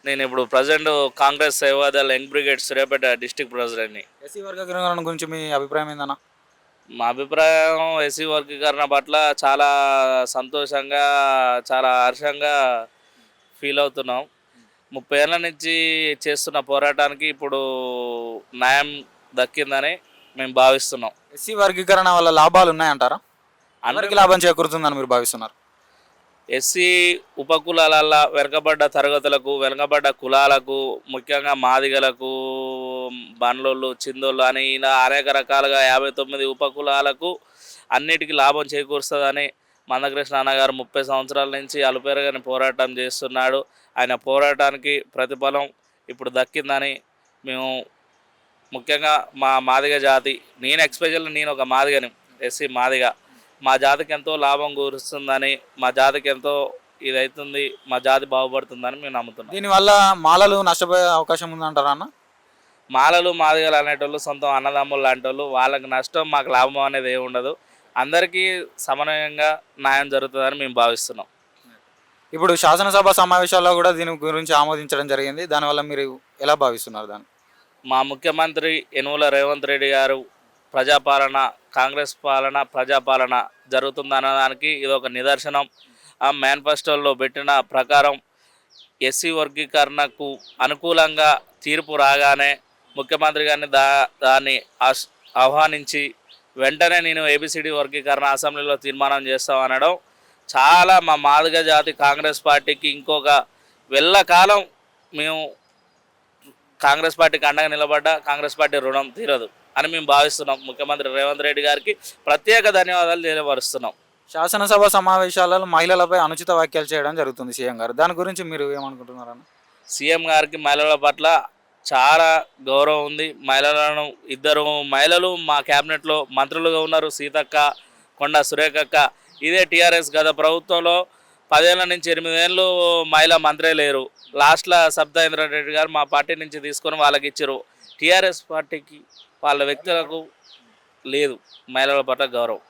నేను ఇప్పుడు present Congress Sevadal young brigade Suryapet district ప్రెసిడెంట్ని. ఎస్సీ వర్గీకరణ గురించి మీ అభిప్రాయం ఏందన్న? మా అభిప్రాయం ఎస్సీ వర్గీకరణ పట్ల చాలా సంతోషంగా, చాలా హర్షంగా ఫీల్ అవుతున్నాం. 30 ఏళ్ళ నుంచి చేస్తున్న పోరాటానికి ఇప్పుడు న్యాయం దక్కిందని మేము భావిస్తున్నాం. ఎస్సీ వర్గీకరణ వల్ల లాభాలు ఉన్నాయంటారా? అందరికీ అందరికీ లాభం చేకూరుతుందని మీరు భావిస్తున్నారు? ఎస్సీ ఉపకులాల వెనుకబడ్డ తరగతులకు, వెనుకబడ్డ కులాలకు, ముఖ్యంగా మాదిగలకు, బండ్లోళ్ళు, చిందోళ్ళు అని ఇలా అనేక రకాలుగా 59 ఉపకులాలకు అన్నిటికీ లాభం చేకూరుస్తుందని మందకృష్ణ అన్నగారు 30 సంవత్సరాల నుంచి అలుపెరగని పోరాటం చేస్తున్నాడు. ఆయన పోరాటానికి ప్రతిఫలం ఇప్పుడు దక్కిందని మేము ముఖ్యంగా మా మాదిగ జాతి, నేను ఎక్స్పెషల్లీ నేను ఒక మాదిగని, ఎస్సీ మాదిగ, మా జాతికి ఎంతో లాభం కూరుస్తుందని, మా జాతికి ఎంతో ఇదవుతుంది, మా జాతి బాగుపడుతుందని మేము నమ్ముతున్నాం. దీనివల్ల మాలలు నష్టపోయే అవకాశం ఉందంటారా అన్న? మాలలు మాదిగలు అనేటోళ్ళు సొంతం అన్నదమ్ములు లాంటి వాళ్ళు, వాళ్ళకి నష్టం మాకు లాభం అనేది ఏమి ఉండదు. అందరికీ సమన్వయంగా న్యాయం జరుగుతుందని మేము భావిస్తున్నాం. ఇప్పుడు శాసనసభ సమావేశాల్లో కూడా దీని గురించి ఆమోదించడం జరిగింది. దానివల్ల మీరు ఎలా భావిస్తున్నారు దాన్ని? మా ముఖ్యమంత్రి యనుమల రేవంత్ రెడ్డి గారు ప్రజాపాలన, కాంగ్రెస్ పాలన, ప్రజాపాలన జరుగుతుందనడానికి ఇది ఒక నిదర్శనం. ఆ మేనిఫెస్టోలో పెట్టిన ప్రకారం ఎస్సీ వర్గీకరణకు అనుకూలంగా తీర్పు రాగానే ముఖ్యమంత్రి గారిని దాన్ని ఆహ్వానించి వెంటనే నేను ఏబిసిడి వర్గీకరణ అసెంబ్లీలో తీర్మానం చేస్తామనడం చాలా మా మాదిగ జాతి కాంగ్రెస్ పార్టీకి ఇంకొక వెళ్ళకాలం మేము కాంగ్రెస్ పార్టీకి అండగా నిలబడ్డా కాంగ్రెస్ పార్టీ రుణం తీరదు అని మేము భావిస్తున్నాం. ముఖ్యమంత్రి రేవంత్ రెడ్డి గారికి ప్రత్యేక ధన్యవాదాలు తెలియపరుస్తున్నాం. శాసనసభ సమావేశాలలో మహిళలపై అనుచిత వ్యాఖ్యలు చేయడం జరుగుతుంది సీఎం గారు. దాని గురించి మీరు ఏమనుకుంటున్నారన్న? సీఎం గారికి మహిళల పట్ల చాలా గౌరవం ఉంది. ఇద్దరు మహిళలు మా క్యాబినెట్లో మంత్రులుగా ఉన్నారు, సీతక్క, కొండా సురేఖక్క. ఇదే టీఆర్ఎస్ గత ప్రభుత్వంలో 10 ఏళ్ళ నుంచి 8 ఏళ్ళు మహిళా మంత్రే లేరు. లాస్ట్లో సబితా రెడ్డి గారు మా పార్టీ నుంచి తీసుకొని వాళ్ళకి ఇచ్చారు. టీఆర్ఎస్ పార్టీకి వాళ్ళ వ్యక్తులకు లేదు మహిళల పట్ల గౌరవం.